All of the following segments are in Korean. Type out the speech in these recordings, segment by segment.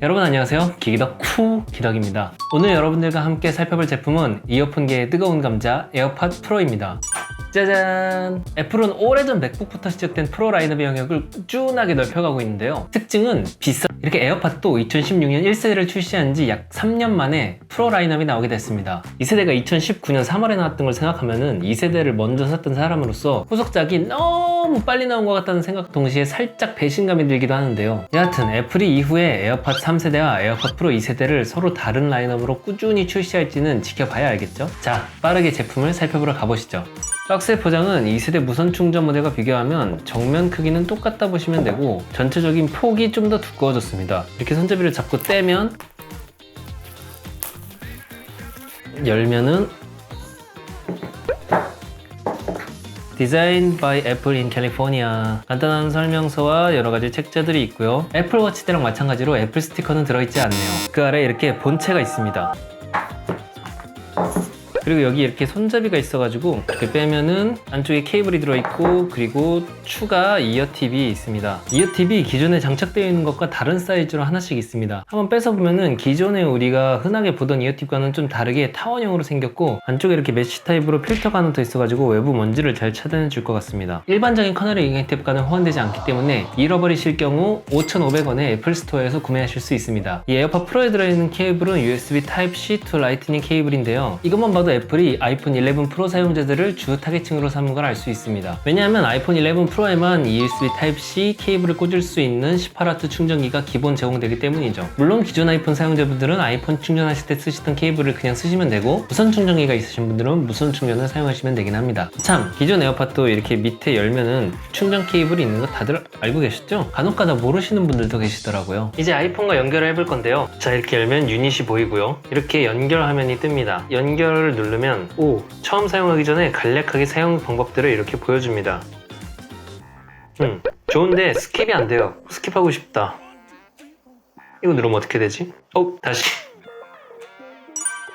여러분 안녕하세요. 기기덕 기덕입니다. 오늘 여러분들과 함께 살펴볼 제품은 이어폰계의 뜨거운 감자 에어팟 프로입니다. 짜잔! 애플은 오래전 맥북부터 시작된 프로 라인업의 영역을 꾸준하게 넓혀가고 있는데요. 특징은 이렇게 에어팟도 2016년 1세대를 출시한 지 약 3년 만에 프로 라인업이 나오게 됐습니다. 2세대가 2019년 3월에 나왔던 걸 생각하면은 2세대를 먼저 샀던 사람으로서 후속작이 너무 빨리 나온 것 같다는 생각 동시에 살짝 배신감이 들기도 하는데요. 여하튼 애플이 이후에 에어팟 3세대와 에어팟 프로 2세대를 서로 다른 라인업으로 꾸준히 출시할지는 지켜봐야 알겠죠? 자, 빠르게 제품을 살펴보러 가보시죠. 박스의 포장은 2세대 무선 충전 모델과 비교하면 정면 크기는 똑같다 보시면 되고 전체적인 폭이 좀 더 두꺼워졌습니다. 이렇게 손잡이를 잡고 떼면 열면은 Designed by Apple in California 간단한 설명서와 여러가지 책자들이 있고요. 애플워치 때랑 마찬가지로 애플 스티커는 들어있지 않네요. 그 아래 이렇게 본체가 있습니다. 그리고 여기 이렇게 손잡이가 있어가지고 이렇게 빼면은 안쪽에 케이블이 들어있고 그리고 추가 이어팁이 있습니다. 이어팁이 기존에 장착되어 있는 것과 다른 사이즈로 하나씩 있습니다. 한번 빼서 보면은 기존에 우리가 흔하게 보던 이어팁과는 좀 다르게 타원형으로 생겼고 안쪽에 이렇게 메쉬 타입으로 필터가 하나 더 있어가지고 외부 먼지를 잘 차단해 줄 것 같습니다. 일반적인 커널의 잉여 탭과는 호환되지 않기 때문에 잃어버리실 경우 5,500원에 애플 스토어에서 구매하실 수 있습니다. 이 에어팟 프로에 들어있는 케이블은 USB Type-C to Lightning 케이블인데요. 이것만 봐도 애플이 아이폰 11 프로 사용자들을 주 타겟층으로 삼은 걸 알 수 있습니다. 왜냐하면 아이폰 11 프로에만 이 USB Type-C 케이블을 꽂을 수 있는 18W 충전기가 기본 제공되기 때문이죠. 물론 기존 아이폰 사용자분들은 아이폰 충전하실 때 쓰시던 케이블을 그냥 쓰시면 되고 무선 충전기가 있으신 분들은 무선 충전을 사용하시면 되긴 합니다. 참, 기존 에어팟도 이렇게 밑에 열면은 충전 케이블이 있는 거 다들 알고 계셨죠? 간혹가다 모르시는 분들도 계시더라고요. 이제 아이폰과 연결을 해볼 건데요. 자, 이렇게 열면 유닛이 보이고요. 이렇게 연결 화면이 뜹니다. 연결을 누르면 처음 사용하기 전에 간략하게 사용 방법들을 이렇게 보여줍니다. 좋은데 스킵이 안 돼요. 스킵하고 싶다. 이거 누르면 어떻게 되지? 다시.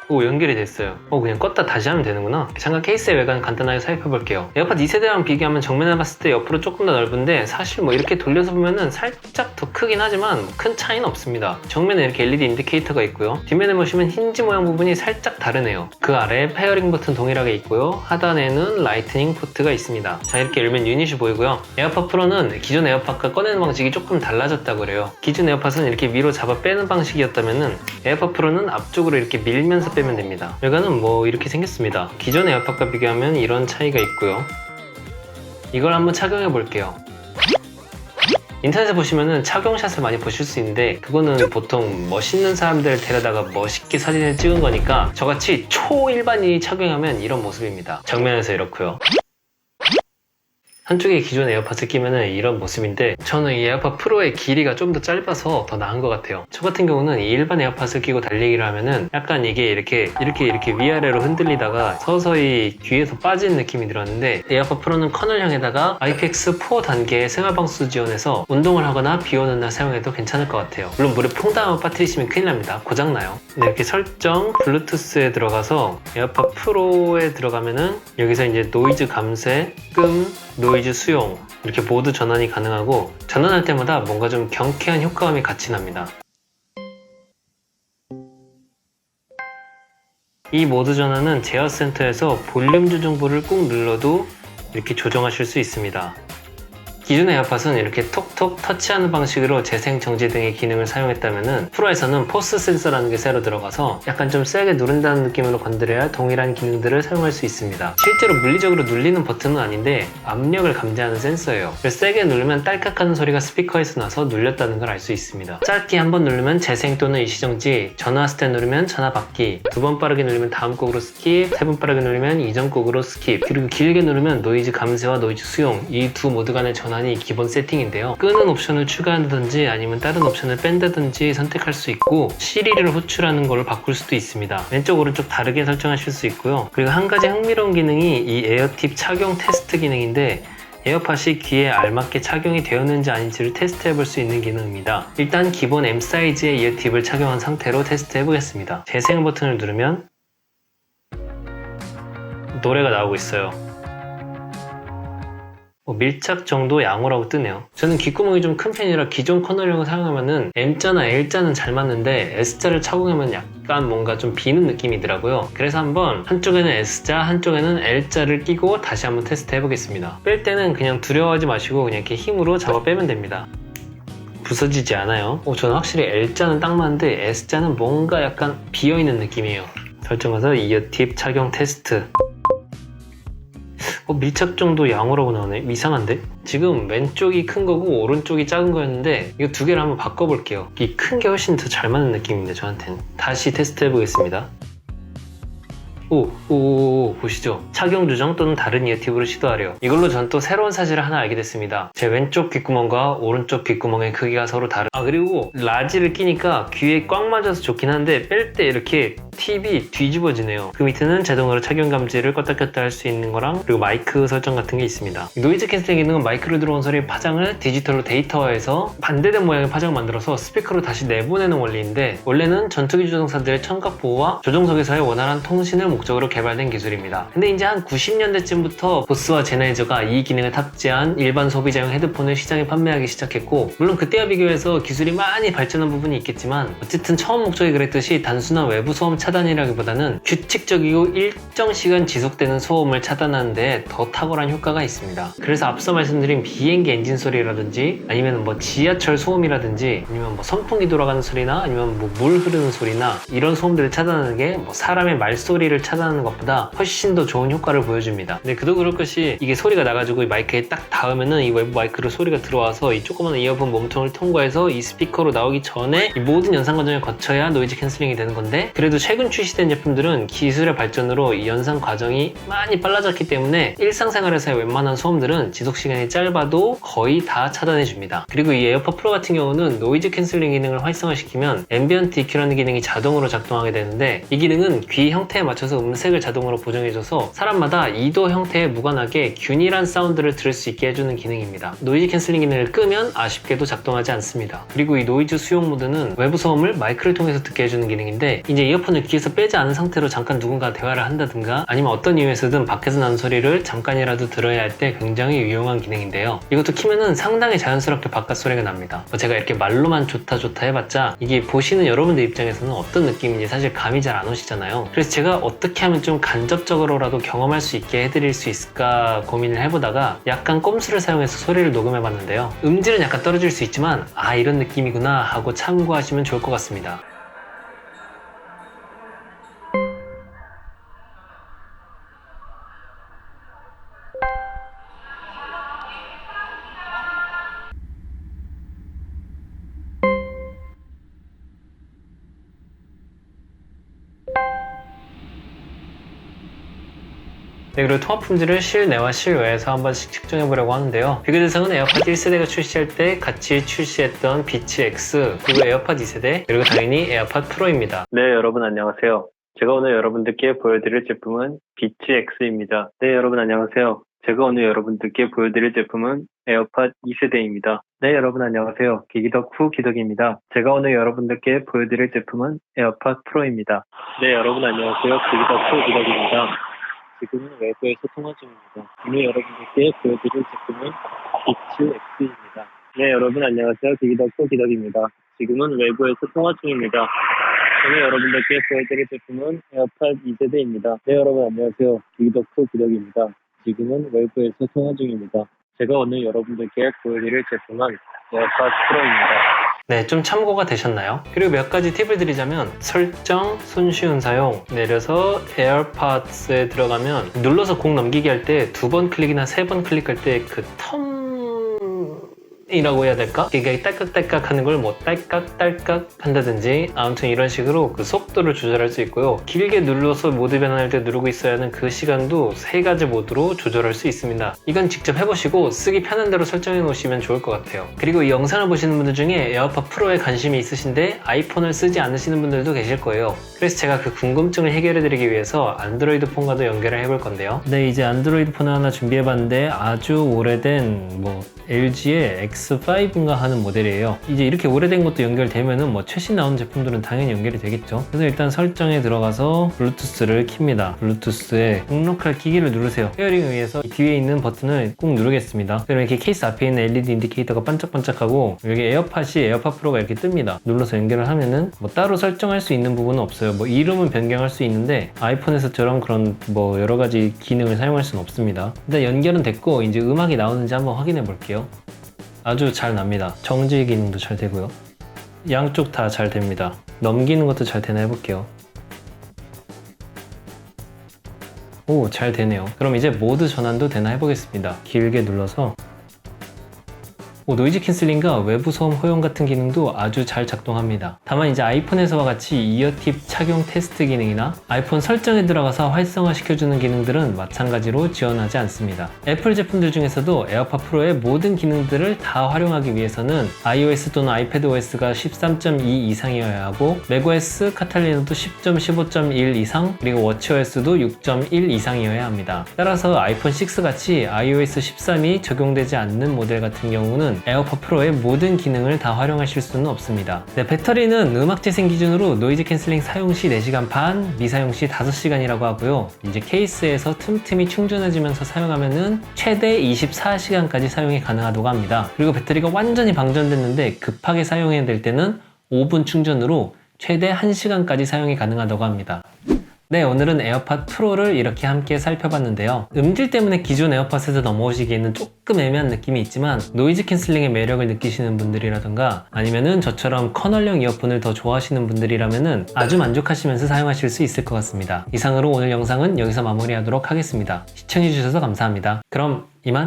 연결이 됐어요. 그냥 껐다 다시 하면 되는구나. 잠깐 케이스의 외관 간단하게 살펴볼게요. 에어팟 2세대랑 비교하면 정면을 봤을 때 옆으로 조금 더 넓은데 사실 뭐 이렇게 돌려서 보면은 살짝 더 크긴 하지만 큰 차이는 없습니다. 정면에 이렇게 LED 인디케이터가 있고요. 뒷면에 보시면 힌지 모양 부분이 살짝 다르네요. 그 아래 페어링 버튼 동일하게 있고요. 하단에는 라이트닝 포트가 있습니다. 자, 이렇게 열면 유닛이 보이고요. 에어팟 프로는 기존 에어팟과 꺼내는 방식이 조금 달라졌다고 그래요. 기존 에어팟은 이렇게 위로 잡아 빼는 방식이었다면은 에어팟 프로는 앞쪽으로 이렇게 밀면서 빼면 됩니다. 외관은 뭐 이렇게 생겼습니다. 기존 에어팟과 비교하면 이런 차이가 있고요. 이걸 한번 착용해 볼게요. 인터넷에 보시면은 착용샷을 많이 보실 수 있는데 그거는 보통 멋있는 사람들을 데려다가 멋있게 사진을 찍은 거니까 저같이 초일반인이 착용하면 이런 모습입니다. 정면에서 이렇고요. 한쪽에 기존 에어팟을 끼면은 이런 모습인데 저는 이 에어팟 프로의 길이가 좀 더 짧아서 더 나은 것 같아요. 저 같은 경우는 이 일반 에어팟을 끼고 달리기를 하면은 약간 이게 이렇게 위아래로 흔들리다가 서서히 귀에서 빠지는 느낌이 들었는데 에어팟 프로는 커널형에다가 IPX4 단계의 생활방수 지원해서 운동을 하거나 비 오는 날 사용해도 괜찮을 것 같아요. 물론 물에 퐁당 빠뜨리시면 큰일 납니다. 고장나요. 이렇게 설정 블루투스에 들어가서 에어팟 프로에 들어가면은 여기서 이제 노이즈 감쇄, 노이즈 수용 이렇게 모드 전환이 가능하고 전환할 때마다 뭔가 좀 경쾌한 효과음이 같이 납니다. 이 모드 전환은 제어 센터에서 볼륨 조정부를 꾹 눌러도 이렇게 조정하실 수 있습니다. 기존의 에어팟은 이렇게 톡톡 터치하는 방식으로 재생 정지 등의 기능을 사용했다면 프로에서는 포스 센서라는 게 새로 들어가서 약간 좀 세게 누른다는 느낌으로 건드려야 동일한 기능들을 사용할 수 있습니다. 실제로 물리적으로 눌리는 버튼은 아닌데 압력을 감지하는 센서예요. 세게 누르면 딸깍하는 소리가 스피커에서 나서 눌렸다는 걸 알 수 있습니다. 짧게 한번 누르면 재생 또는 일시정지, 전화 스탠 누르면 전화 받기, 두 번 빠르게 누르면 다음 곡으로 스킵, 세 번 빠르게 누르면 이전 곡으로 스킵, 그리고 길게 누르면 노이즈 감쇄와 노이즈 수용, 이 두 모드 간의 전환이 기본 세팅인데요. 끄는 옵션을 추가한다든지 아니면 다른 옵션을 뺀다든지 선택할 수 있고 시리를 호출하는 걸 바꿀 수도 있습니다. 왼쪽 오른쪽 다르게 설정하실 수 있고요. 그리고 한 가지 흥미로운 기능이 이 에어팁 착용 테스트 기능인데 에어팟이 귀에 알맞게 착용이 되었는지 아닌지를 테스트 해볼 수 있는 기능입니다. 일단 기본 M 사이즈의 이어팁을 착용한 상태로 테스트 해보겠습니다. 재생 버튼을 누르면 노래가 나오고 있어요. 밀착 정도 양호라고 뜨네요. 저는 귓구멍이 좀 큰 편이라 기존 커널형을 사용하면은 M자나 L자는 잘 맞는데 S자를 착용하면 약간 뭔가 좀 비는 느낌이더라고요. 그래서 한번 한쪽에는 S자, 한쪽에는 L자를 끼고 다시 한번 테스트 해보겠습니다. 뺄 때는 그냥 두려워하지 마시고 그냥 이렇게 힘으로 잡아 빼면 됩니다. 부서지지 않아요. 저는 확실히 L자는 딱 맞는데 S자는 뭔가 약간 비어있는 느낌이에요. 설정 가서 이어팁 착용 테스트. 밀착 정도 양호라고 나오네. 이상한데? 지금 왼쪽이 큰 거고 오른쪽이 작은 거였는데 이거 두 개를 한번 바꿔볼게요. 이 큰 게 훨씬 더 잘 맞는 느낌인데 저한테는. 다시 테스트 해보겠습니다. 보시죠. 착용 조정 또는 다른 이어팁으로 시도하려. 이걸로 전 또 새로운 사실을 하나 알게 됐습니다. 제 왼쪽 귓구멍과 오른쪽 귓구멍의 크기가 서로 다른. 그리고 라지를 끼니까 귀에 꽉 맞아서 좋긴 한데 뺄 때 이렇게 팁이 뒤집어지네요. 그 밑에는 자동으로 착용 감지를 껐다 켰다 할 수 있는 거랑 그리고 마이크 설정 같은 게 있습니다. 노이즈 캔슬링 기능은 마이크로 들어온 소리 파장을 디지털로 데이터화해서 반대된 모양의 파장을 만들어서 스피커로 다시 내보내는 원리인데 원래는 전투기 조종사들의 청각 보호와 조종석에서의 원활한 통신을 목적으로 개발된 기술입니다. 근데 이제 한 90년대쯤부터 보스와 제나이저가 이 기능을 탑재한 일반 소비자용 헤드폰을 시장에 판매하기 시작했고 물론 그때와 비교해서 기술이 많이 발전한 부분이 있겠지만 어쨌든 처음 목적이 그랬듯이 단순한 외부 소음 차단이라기보다는 규칙적이고 일정 시간 지속되는 소음을 차단하는 데 더 탁월한 효과가 있습니다. 그래서 앞서 말씀드린 비행기 엔진 소리라든지 아니면 지하철 소음이라든지 아니면 선풍기 돌아가는 소리나 아니면 물 흐르는 소리나 이런 소음들을 차단하는 게 사람의 말소리를 차단하는 것보다 훨씬 더 좋은 효과를 보여줍니다. 근데 그도 그럴 것이 이게 소리가 나가지고 이 마이크에 딱 닿으면은 이 외부 마이크로 소리가 들어와서 이 조그마한 이어폰 몸통을 통과해서 이 스피커로 나오기 전에 이 모든 연상 과정을 거쳐야 노이즈 캔슬링이 되는 건데 그래도 최근 출시된 제품들은 기술의 발전으로 이 연상 과정이 많이 빨라졌기 때문에 일상생활에서의 웬만한 소음들은 지속시간이 짧아도 거의 다 차단해줍니다. 그리고 이 에어팟 프로 같은 경우는 노이즈 캔슬링 기능을 활성화시키면 앰비언트 EQ라는 기능이 자동으로 작동하게 되는데 이 기능은 귀 형태에 맞춰서 음색을 자동으로 보정해줘서 사람마다 이도 형태에 무관하게 균일한 사운드를 들을 수 있게 해주는 기능입니다. 노이즈 캔슬링 기능을 끄면 아쉽게도 작동하지 않습니다. 그리고 이 노이즈 수용 모드는 외부 소음을 마이크를 통해서 듣게 해주는 기능인데 이제 이어폰을 귀에서 빼지 않은 상태로 잠깐 누군가 대화를 한다든가 아니면 어떤 이유에서든 밖에서 나는 소리를 잠깐이라도 들어야 할 때 굉장히 유용한 기능인데요. 이것도 키면은 상당히 자연스럽게 바깥 소리가 납니다. 제가 이렇게 말로만 좋다 해봤자 이게 보시는 여러분들 입장에서는 어떤 느낌인지 사실 감이 잘 안 오시잖아요. 그래서 제가 어떻게 하면 좀 간접적으로라도 경험할 수 있게 해드릴 수 있을까 고민을 해보다가 약간 꼼수를 사용해서 소리를 녹음해봤는데요. 음질은 약간 떨어질 수 있지만 이런 느낌이구나 하고 참고하시면 좋을 것 같습니다. 그리고 통합 품질을 실내와 실외에서 한 번씩 측정해보려고 하는데요. 비교 대상은 에어팟 1세대가 출시할 때 같이 출시했던 비츠 X, 그리고 에어팟 2세대, 그리고 당연히 에어팟 프로입니다. 네, 여러분 안녕하세요. 제가 오늘 여러분들께 보여드릴 제품은 비츠 X입니다. 네, 여러분 안녕하세요. 제가 오늘 여러분들께 보여드릴 제품은 에어팟 2세대입니다. 네, 여러분 안녕하세요. 기기덕 후 기덕입니다. 제가 오늘 여러분들께 보여드릴 제품은 에어팟 프로입니다. 네, 여러분 안녕하세요. 기기덕 후 기덕입니다. 지금은 외부에서 통화 중입니다. 오늘 여러분들께 보여드릴 제품은 비츠 X입니다. 네, 여러분 안녕하세요. 기기덕 후 기덕입니다. 지금은 외부에서 통화 중입니다. 오늘 여러분들께 보여드릴 제품은 에어팟 2세대입니다. 네, 여러분 안녕하세요. 기기덕 후 기덕입니다. 지금은 외부에서 통화 중입니다. 제가 오늘 여러분들께 보여드릴 제품은 에어팟 프로입니다. 네, 좀 참고가 되셨나요? 그리고 몇 가지 팁을 드리자면 설정, 손쉬운 사용, 내려서 에어팟스에 들어가면 눌러서 곡 넘기기 할 때 2번 클릭이나 3번 클릭할 때 그 이라고 해야 될까? 이게 딸깍딸깍 하는 걸 딸깍딸깍 한다든지 아무튼 이런 식으로 그 속도를 조절할 수 있고요. 길게 눌러서 모드 변환할 때 누르고 있어야 하는 그 시간도 3가지 모드로 조절할 수 있습니다. 이건 직접 해보시고 쓰기 편한 대로 설정해 놓으시면 좋을 것 같아요. 그리고 이 영상을 보시는 분들 중에 에어팟 프로에 관심이 있으신데 아이폰을 쓰지 않으시는 분들도 계실 거예요. 그래서 제가 그 궁금증을 해결해 드리기 위해서 안드로이드 폰과도 연결을 해볼 건데요. 네, 이제 안드로이드 폰을 하나 준비해 봤는데 아주 오래된 LG의 X5인가 하는 모델이에요. 이제 이렇게 오래된 것도 연결되면은 뭐 최신 나오는 제품들은 당연히 연결이 되겠죠. 그래서 일단 설정에 들어가서 블루투스를 킵니다. 블루투스에 목록할 기기를 누르세요. 페어링을 위해서 이 뒤에 있는 버튼을 꾹 누르겠습니다. 그럼 이렇게 케이스 앞에 있는 LED 인디케이터가 반짝반짝하고 여기 에어팟이 에어팟 프로가 이렇게 뜹니다. 눌러서 연결을 하면은 뭐 따로 설정할 수 있는 부분은 없어요. 뭐 이름은 변경할 수 있는데 아이폰에서처럼 그런 뭐 여러 가지 기능을 사용할 수는 없습니다. 일단 연결은 됐고 이제 음악이 나오는지 한번 확인해 볼게요. 아주 잘 납니다. 정지 기능도 잘 되고요. 양쪽 다 잘 됩니다. 넘기는 것도 잘 되나 해볼게요. 오, 잘 되네요. 그럼 이제 모드 전환도 되나 해보겠습니다. 길게 눌러서 노이즈 캔슬링과 외부 소음 허용 같은 기능도 아주 잘 작동합니다. 다만 이제 아이폰에서와 같이 이어팁 착용 테스트 기능이나 아이폰 설정에 들어가서 활성화 시켜주는 기능들은 마찬가지로 지원하지 않습니다. 애플 제품들 중에서도 에어팟 프로의 모든 기능들을 다 활용하기 위해서는 iOS 또는 iPadOS가 13.2 이상이어야 하고 macOS, 카탈리나도 10.15.1 이상, 그리고 워치OS도 6.1 이상이어야 합니다. 따라서 아이폰 6 같이 iOS 13이 적용되지 않는 모델 같은 경우는 에어팟 프로의 모든 기능을 다 활용하실 수는 없습니다. 네, 배터리는 음악 재생 기준으로 노이즈 캔슬링 사용 시 4시간 반, 미사용 시 5시간이라고 하고요. 이제 케이스에서 틈틈이 충전해주면서 사용하면은 최대 24시간까지 사용이 가능하다고 합니다. 그리고 배터리가 완전히 방전됐는데 급하게 사용해야 될 때는 5분 충전으로 최대 1시간까지 사용이 가능하다고 합니다. 네, 오늘은 에어팟 프로를 이렇게 함께 살펴봤는데요. 음질 때문에 기존 에어팟에서 넘어오시기에는 조금 애매한 느낌이 있지만 노이즈 캔슬링의 매력을 느끼시는 분들이라던가 아니면은 저처럼 커널형 이어폰을 더 좋아하시는 분들이라면은 아주 만족하시면서 사용하실 수 있을 것 같습니다. 이상으로 오늘 영상은 여기서 마무리하도록 하겠습니다. 시청해주셔서 감사합니다. 그럼 이만